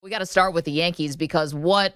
We got to start with the Yankees because what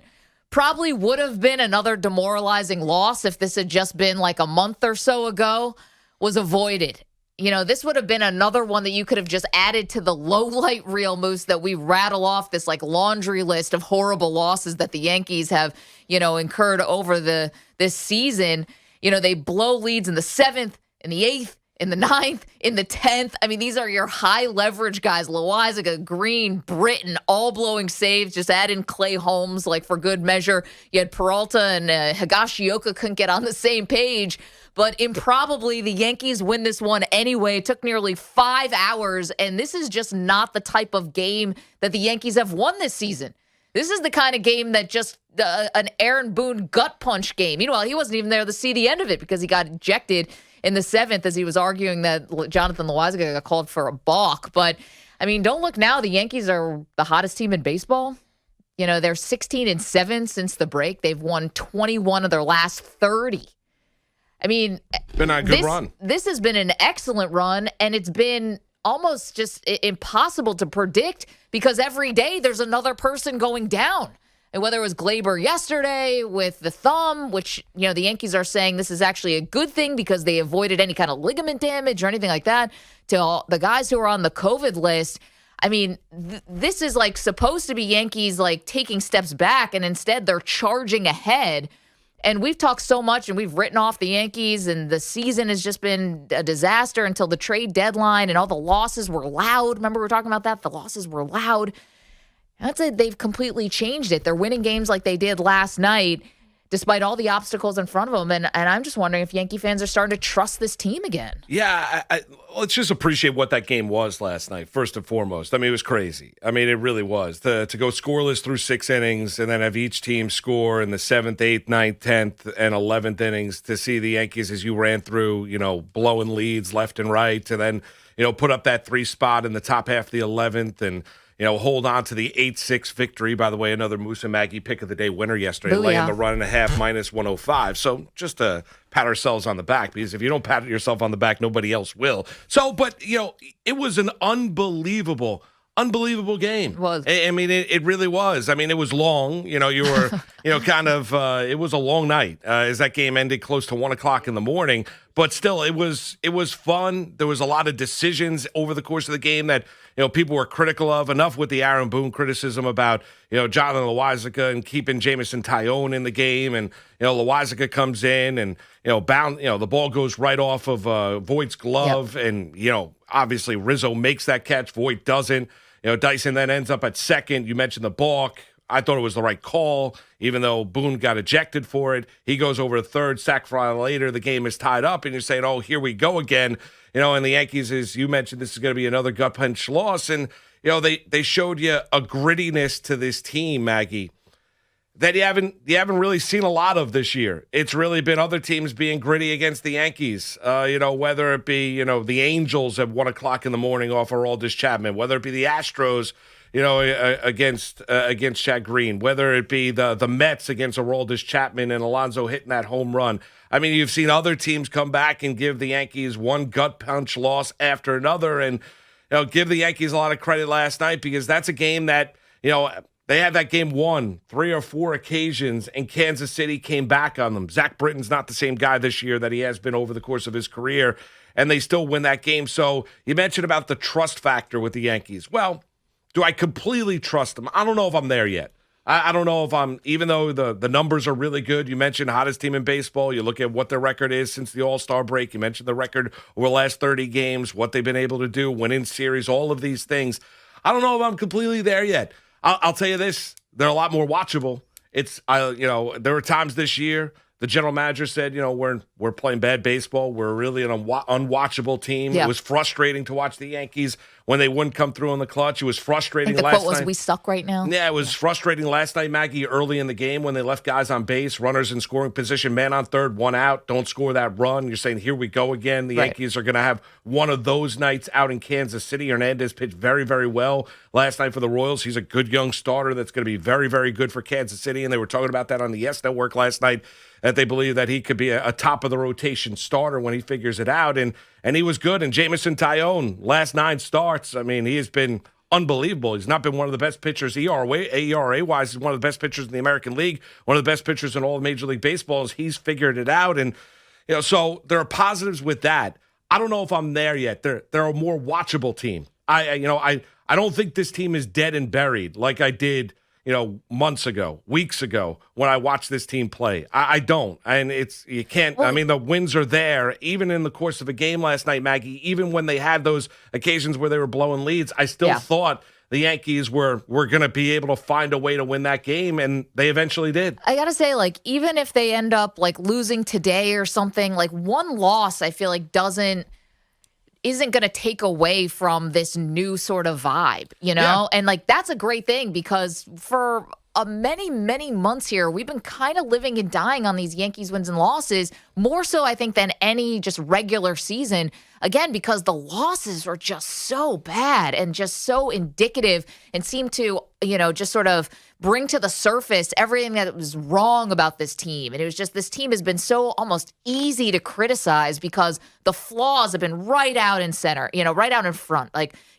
probably would have been another demoralizing loss if this had just been like a month or so ago was avoided. You know, this would have been another one that you could have just added to the low light reel, Moose, that we rattle off this like laundry list of horrible losses that the Yankees have, incurred over this season. They blow leads in the 7th, in the 8th, in the 9th, in the 10th. I mean, these are your high leverage guys. Loizaga, Green, Britton, all blowing saves. Just add in Clay Holmes, like for good measure. You had Peralta and Higashioka couldn't get on the same page. But improbably, the Yankees win this one anyway. It took nearly 5 hours, and this is just not the type of game that the Yankees have won this season. This is the kind of game that just an Aaron Boone gut punch game. Meanwhile, he wasn't even there to see the end of it because he got ejected in the 7th as he was arguing that Jonathan Loizaga got called for a balk. But, I mean, don't look now. The Yankees are the hottest team in baseball. They're 16-7 since the break. They've won 21 of their last 30. I mean, been a good run. This has been an excellent run, and it's been almost just impossible to predict because every day there's another person going down. And whether it was Glaber yesterday with the thumb, which, the Yankees are saying this is actually a good thing because they avoided any kind of ligament damage or anything like that, to all the guys who are on the COVID list. I mean, this is like supposed to be Yankees like taking steps back, and instead they're charging ahead. And we've talked so much and we've written off the Yankees, and the season has just been a disaster until the trade deadline, and all the losses were loud. Remember we were talking about that? The losses were loud. I'd say they've completely changed it. They're winning games like they did last night, despite all the obstacles in front of them. And I'm just wondering if Yankee fans are starting to trust this team again. Yeah, let's just appreciate what that game was last night, first and foremost. I mean, it was crazy. I mean, it really was. To go scoreless through 6 innings and then have each team score in the 7th, 8th, 9th, 10th, and 11th innings, to see the Yankees, as you ran through, blowing leads left and right, and then, put up that 3 spot in the top half of the 11th and, hold on to the 8-6 victory. By the way, another Moose and Maggie pick of the day winner yesterday, laying the run and a half minus 105. So just to pat ourselves on the back, because if you don't pat yourself on the back, nobody else will. So, but, it was an unbelievable game. It was. I mean, it really was. I mean, it was long. You were, it was a long night as that game ended close to 1 o'clock in the morning. But still, it was fun. There was a lot of decisions over the course of the game that, people were critical of. Enough with the Aaron Boone criticism about, Jonathan Loizaga and keeping Jamison Tyone in the game. And, Loizaga comes in and, the ball goes right off of Voigt's glove. Yep. And, obviously Rizzo makes that catch. Voigt doesn't. Dyson then ends up at second. You mentioned the balk. I thought it was the right call, even though Boone got ejected for it. He goes over to third, sac fly later. The game is tied up, and you're saying, oh, here we go again. And the Yankees, as you mentioned, this is going to be another gut punch loss. And, they showed you a grittiness to this team, Maggie, that you haven't really seen a lot of this year. It's really been other teams being gritty against the Yankees. Whether it be, the Angels at 1 o'clock in the morning off Aroldis Chapman, whether it be the Astros, against Chad Green, whether it be the Mets against Aroldis Chapman and Alonso hitting that home run. I mean, you've seen other teams come back and give the Yankees one gut punch loss after another, and give the Yankees a lot of credit last night, because that's a game that they had that game won 3 or 4 occasions, and Kansas City came back on them. Zach Britton's not the same guy this year that he has been over the course of his career, and they still win that game. So you mentioned about the trust factor with the Yankees. Well, do I completely trust them? I don't know if I'm there yet. I don't know if I'm, even though the numbers are really good. You mentioned hottest team in baseball. You look at what their record is since the All-Star break. You mentioned the record over the last 30 games, what they've been able to do, winning series, all of these things. I don't know if I'm completely there yet. I'll tell you this, they're a lot more watchable. There were times this year the general manager said, we're playing bad baseball. We're really an unwatchable team. Yeah. It was frustrating to watch the Yankees when they wouldn't come through in the clutch. It was frustrating last night. The quote was, we suck right now. Yeah, it was frustrating last night, Maggie, early in the game when they left guys on base, runners in scoring position, man on third, 1 out, don't score that run. You're saying, here we go again. The Yankees are going to have one of those nights out in Kansas City. Hernandez pitched very, very well last night for the Royals. He's a good young starter that's going to be very, very good for Kansas City, and they were talking about that on the Yes Network last night, that they believe that he could be a top-of-the-rotation starter when he figures it out. And he was good. And Jamison Tyone, last 9 starts, I mean, he has been unbelievable. He's not been one of the best pitchers ERA-wise. He's one of the best pitchers in the American League, one of the best pitchers in all of Major League Baseball. He's figured it out. And, so there are positives with that. I don't know if I'm there yet. They're a more watchable team. I don't think this team is dead and buried like I did, months ago, weeks ago when I watched this team play. I don't. And you can't, the wins are there. Even in the course of a game last night, Maggie, even when they had those occasions where they were blowing leads, I still thought the Yankees were going to be able to find a way to win that game, and they eventually did. I got to say, even if they end up, losing today or something, one loss, I feel like isn't going to take away from this new sort of vibe, Yeah. And, that's a great thing because for many, many months here, we've been kind of living and dying on these Yankees wins and losses, more so, I think, than any just regular season. Again, because the losses were just so bad and just so indicative and seem to, just sort of bring to the surface everything that was wrong about this team. And it was just, this team has been so almost easy to criticize because the flaws have been right out in center, right out in front.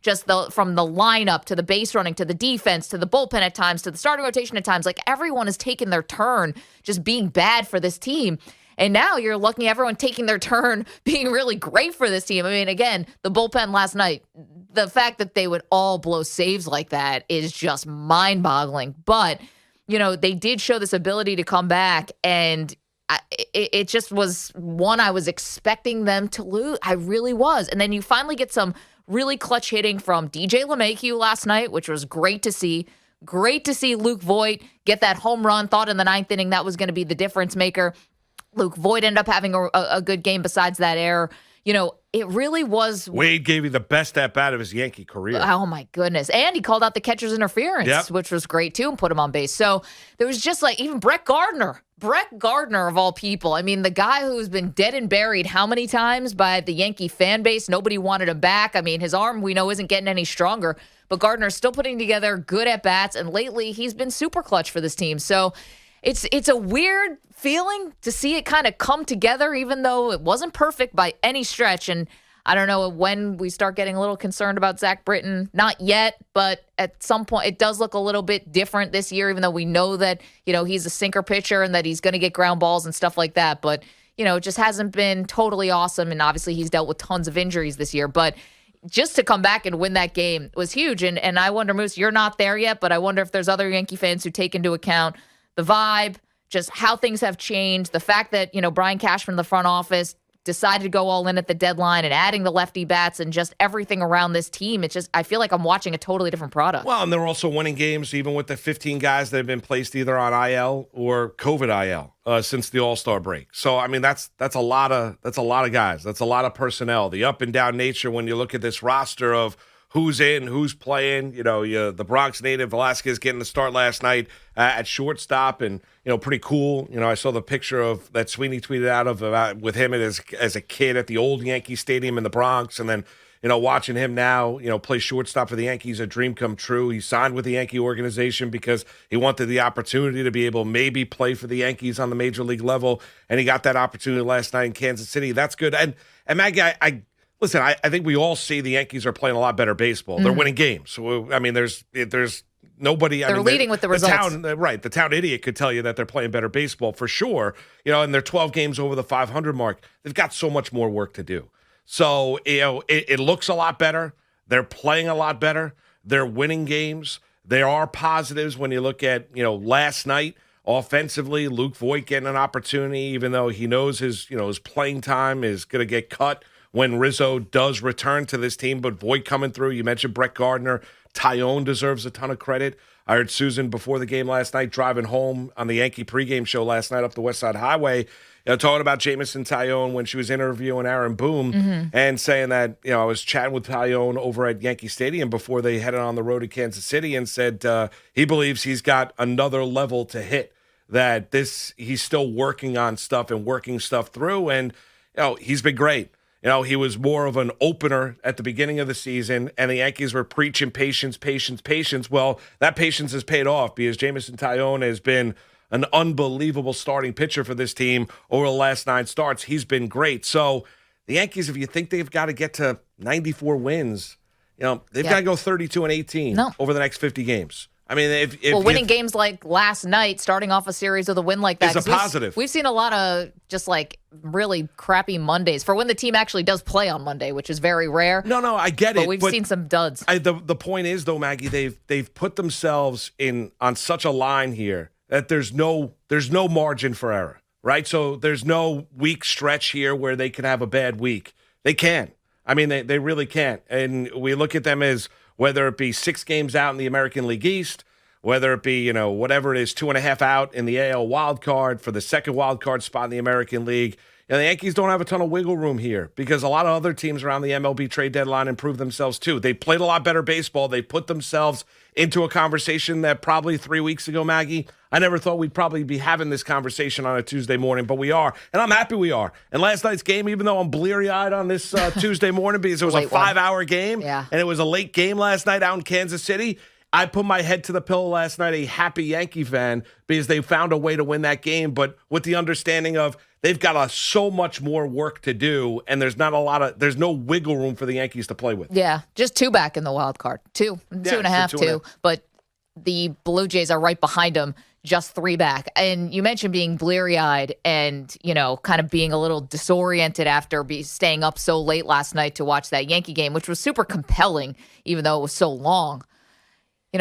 Just from the lineup to the base running to the defense to the bullpen at times to the starting rotation at times, everyone has taken their turn just being bad for this team. And now you're looking at everyone taking their turn being really great for this team. Again, the bullpen last night, the fact that they would all blow saves like that is just mind-boggling. But, they did show this ability to come back, and it just was one I was expecting them to lose. I really was. And then you finally get some really clutch hitting from DJ LeMahieu last night, which was great to see. Great to see Luke Voit get that home run. Thought in the ninth inning that was going to be the difference maker. Luke Voit ended up having a good game besides that error. It really was. Wade gave you the best at-bat of his Yankee career. Oh, my goodness. And he called out the catcher's interference, which was great, too, and put him on base. So there was just even Brett Gardner. Brett Gardner, of all people. The guy who's been dead and buried how many times by the Yankee fan base? Nobody wanted him back. His arm, we know, isn't getting any stronger. But Gardner's still putting together good at-bats, and lately he's been super clutch for this team. So it's a weird feeling to see it kind of come together, even though it wasn't perfect by any stretch. And I don't know when we start getting a little concerned about Zach Britton. Not yet, but at some point it does look a little bit different this year, even though we know that, he's a sinker pitcher and that he's going to get ground balls and stuff like that. But, it just hasn't been totally awesome. And obviously he's dealt with tons of injuries this year. But just to come back and win that game was huge. And I wonder, Moose, you're not there yet, but I wonder if there's other Yankee fans who take into account the vibe, just how things have changed, the fact that, Brian Cashman, the front office, decided to go all in at the deadline and adding the lefty bats and just everything around this team. It's just, I feel like I'm watching a totally different product. Well, and they're also winning games even with the 15 guys that have been placed either on IL or COVID IL since the All-Star break. So, that's a lot of guys. That's a lot of personnel. The up and down nature when you look at this roster of who's in, who's playing. The Bronx native Velasquez getting the start last night at shortstop, and pretty cool. I saw the picture of that Sweeney tweeted out of with him as a kid at the old Yankee Stadium in the Bronx, and then watching him now play shortstop for the Yankees, a dream come true. He signed with the Yankee organization because he wanted the opportunity to be able to maybe play for the Yankees on the major league level, and he got that opportunity last night in Kansas City. That's good. And Maggie, Listen, I think we all see the Yankees are playing a lot better baseball. They're winning games. So, there's nobody. They're leading with the results. The town idiot could tell you that they're playing better baseball for sure. And they're 12 games over the 500 mark. They've got so much more work to do. So, it looks a lot better. They're playing a lot better. They're winning games. There are positives when you look at, last night. Offensively, Luke Voit getting an opportunity, even though he knows his playing time is going to get cut when Rizzo does return to this team. But Voit coming through, you mentioned Brett Gardner. Tyone deserves a ton of credit. I heard Susan before the game last night driving home on the Yankee pregame show last night up the West Side Highway, talking about Jamison Tyone when she was interviewing Aaron Boone and saying that, I was chatting with Tyone over at Yankee Stadium before they headed on the road to Kansas City and said he believes he's got another level to hit, that he's still working on stuff and working stuff through. And, he's been great. He was more of an opener at the beginning of the season, and the Yankees were preaching patience, patience, patience. Well, that patience has paid off because Jamison Tyone has been an unbelievable starting pitcher for this team over the last 9 starts. He's been great. So the Yankees, if you think they've got to get to 94 wins, they've got to go 32-18 over the next 50 games. I mean, if winning games like last night, starting off a series with a win like that is a positive. We've seen a lot of just like really crappy Mondays for when the team actually does play on Monday, which is very rare. No, I get it. But we've seen some duds. The point is, though, Maggie, they've put themselves on such a line here that there's no margin for error, right? So there's no week stretch here where they can have a bad week. They can. I mean, they really can't. And we look at them as whether it be 6 games out in the American League East, whether it be, whatever it is, 2.5 out in the AL wild card for the second wild card spot in the American League. The Yankees don't have a ton of wiggle room here because a lot of other teams around the MLB trade deadline improved themselves too. They played a lot better baseball. They put themselves into a conversation that probably 3 weeks ago, Maggie, I never thought we'd probably be having this conversation on a Tuesday morning, but we are, and I'm happy we are. And last night's game, even though I'm bleary-eyed on this Tuesday morning because it was a 5-hour game, and it was a late game last night out in Kansas City, I put my head to the pillow last night, a happy Yankee fan, because they found a way to win that game, but with the understanding of they've got so much more work to do, and there's no wiggle room for the Yankees to play with. Yeah, just 2 back in the wild card. 2.5. But the Blue Jays are right behind them, just 3 back. And you mentioned being bleary-eyed and, kind of being a little disoriented after staying up so late last night to watch that Yankee game, which was super compelling, even though it was so long.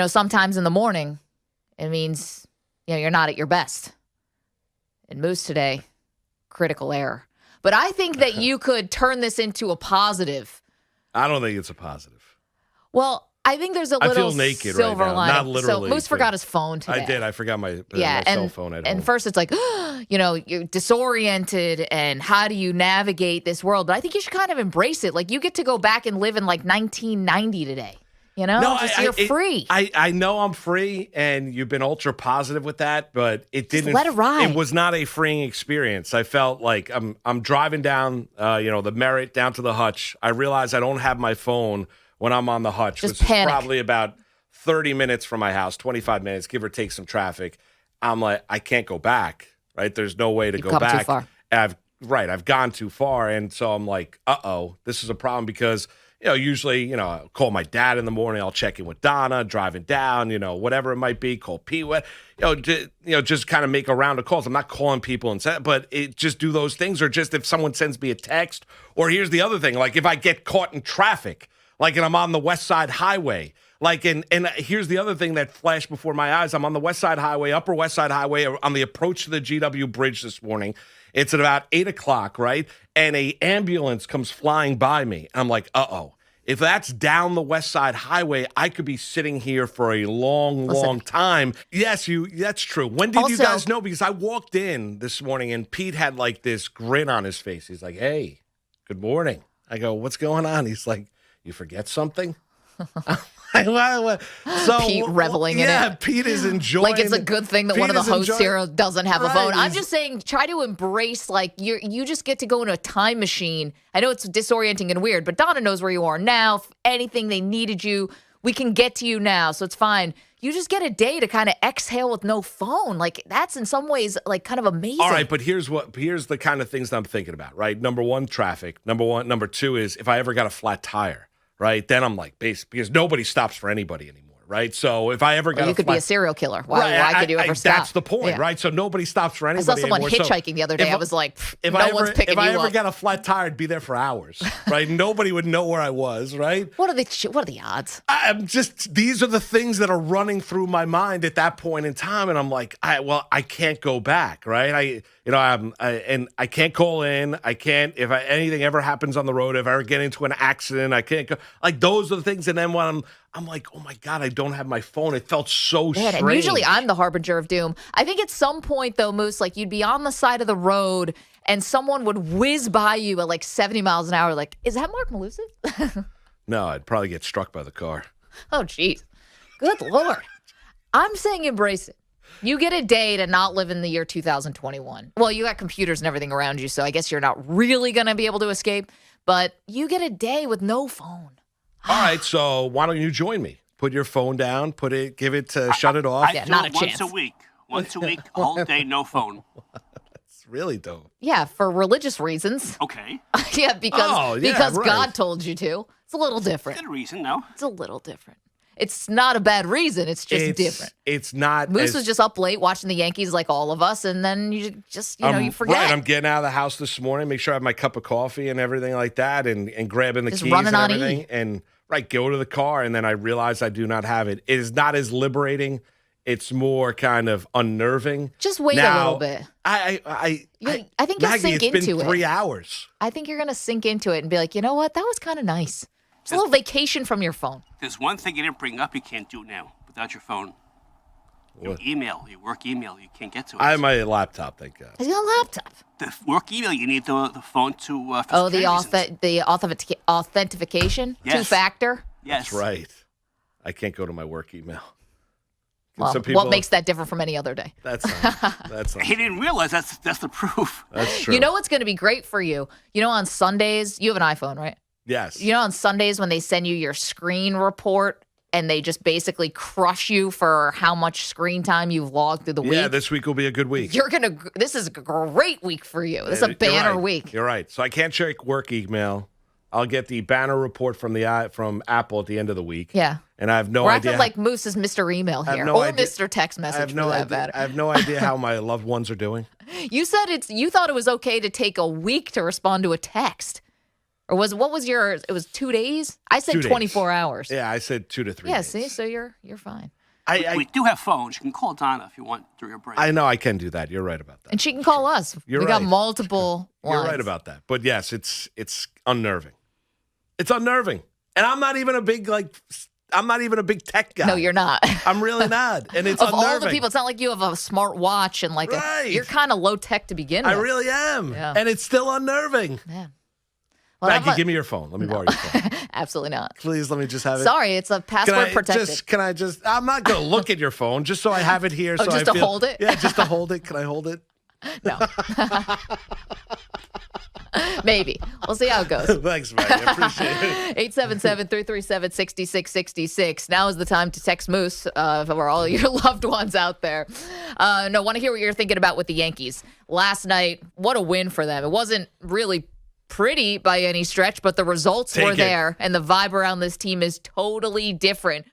Sometimes in the morning, it means, you're not at your best. And Moose today, critical error. But I think that you could turn this into a positive. I don't think it's a positive. Well, I think there's a little I feel naked silver right now, lining. not literally. So Moose forgot his phone today. I did. I forgot my cell phone at home. And first it's like, you're disoriented and how do you navigate this world? But I think you should kind of embrace it. Like you get to go back and live in like 1990 today. You're free. I know I'm free, and you've been ultra positive with that, but it didn't. Just let it ride. It was not a freeing experience. I felt like I'm driving down, the Merritt down to the hutch. I realize I don't have my phone when I'm on the hutch, Just which panic. is probably about 30 minutes from my house, 25 minutes, give or take some traffic. I'm like, I can't go back. Right? There's no way to go back. Too far. I've gone too far, and so I'm like, this is a problem because. Usually, I'll call my dad in the morning. I'll check in with Donna, driving down, whatever it might be. Call Pete, just kind of make a round of calls. I'm not calling people but just do those things. Or just if someone sends me a text. Or here's the other thing, like if I get caught in traffic, and I'm on the West Side Highway. And here's the other thing that flashed before my eyes. I'm on the West Side Highway, Upper West Side Highway, on the approach to the GW Bridge this morning. It's at about 8 o'clock, right? And a ambulance comes flying by me. I'm like, if that's down the West Side Highway, I could be sitting here for a long time. Yes, that's true. When did you guys know? Because I walked in this morning and Pete had like this grin on his face. He's like, hey, good morning. I go, what's going on? He's like, you forget something? So, Pete reveling in it. Yeah, Pete is enjoying. Like it's a good thing that one of the hosts here doesn't have a phone. I'm just saying, try to embrace you just get to go in a time machine. I know it's disorienting and weird, but Donna knows where you are now. If anything they needed you, we can get to you now, so it's fine. You just get a day to kind of exhale with no phone. Like that's in some ways like kind of amazing. All right, but here's the kind of things that I'm thinking about, right? Number one, traffic. Number two is if I ever got a flat tire. Right, then I'm like, because nobody stops for anybody anymore, right? So if I ever got, you could be a serial killer. Why could you ever stop? That's the point, right? So nobody stops for anybody. I saw someone anymore. hitchhiking the other day. I was like, if no one's picking you up. If I ever got a flat tire, I'd be there for hours, right? Nobody would know where I was, right? What are the odds? These are the things that are running through my mind at that point in time, and I'm like, I can't go back, right? I can't call in. I can't, if anything ever happens on the road, if I ever get into an accident, I can't go. Like, those are the things. And then when I'm like, oh my God, I don't have my phone. It felt so strange. And usually I'm the harbinger of doom. I think at some point, though, Moose, like you'd be on the side of the road and someone would whiz by you at like 70 miles an hour. Like, is that Mark Malusic? No, I'd probably get struck by the car. Oh, geez. Good Lord. I'm saying embrace it. You get a day to not live in the year 2021. Well, you got computers and everything around you, so I guess you're not really going to be able to escape. But you get a day with no phone. All right, so why don't you join me? Put your phone down, shut it off. Yeah, not a chance. Once a week, whole day, no phone. It's really dope. Yeah, for religious reasons. Okay. Yeah, because right. God told you to. It's a little different. Good reason, no? It's a little different. It's not a bad reason. It's just different. It's not. Moose was just up late watching the Yankees like all of us, and then you just, you forget. Right, I'm getting out of the house this morning, make sure I have my cup of coffee and everything like that, and grabbing the Just keys running and on everything. E. And, go to the car, and then I realize I do not have it. It is not as liberating. It's more kind of unnerving. Just wait a little bit. I think you'll Maggie, sink it's into been 3 hours. I think you're going to sink into it and be like, you know what? That was kind of nice. It's a little vacation from your phone. There's one thing you didn't bring up you can't do now without your phone. Your What? email, your work email, you can't get to it. I have my laptop, thank God. He's got a laptop. The work email, you need the phone to. For Oh, security reasons. the authentication? Yes. Two-factor? Yes. That's right. I can't go to my work email. Well, Some people- what makes that different from any other day? That's not. He didn't realize that's the proof. That's true. You know what's going to be great for you? On Sundays, you have an iPhone, right? Yes. On Sundays when they send you your screen report and they just basically crush you for how much screen time you've logged through the week. Yeah, this week will be a good week. This is a great week for you. This is a You're banner right. week. You're right. So I can't check work email. I'll get the banner report from Apple at the end of the week. Yeah. And I have no We're idea. acting like Moose is Mr. Email I have here, no or idea- Mr. Text I Message have for no that idea. matter. I have no idea how my loved ones are doing. You said you thought it was okay to take a week to respond to a text. Or what was yours? It was 2 days? I said 2 days. 24 hours. Yeah, I said 2 to 3 Yeah, days. see, so you're fine. We do have phones. You can call Donna if you want during your break. I know I can do that. You're right about that. And she can call us. You're we got right. multiple You're lines. right about that. But yes, it's unnerving. It's unnerving. And I'm not even a big tech guy. No, you're not. I'm really not. And it's Of unnerving. all the people, it's not like you have a smart watch and Right. you're kind of low tech to begin with. I really am. Yeah. And it's still unnerving. Yeah. Well, Maggie, give me your phone. Let me borrow your phone. Absolutely not. Please let me just have it. Sorry, it's a password protected. I'm not going to look at your phone just so I have it here. Oh, so just I to feel, hold it? Yeah, just to hold it. Can I hold it? No. Maybe. We'll see how it goes. Thanks, Maggie. I appreciate it. 877-337-6666. Now is the time to text Moose for all your loved ones out there. Want to hear what you're thinking about with the Yankees. Last night, what a win for them. It wasn't really pretty by any stretch, but the results were there, and the vibe around this team is totally different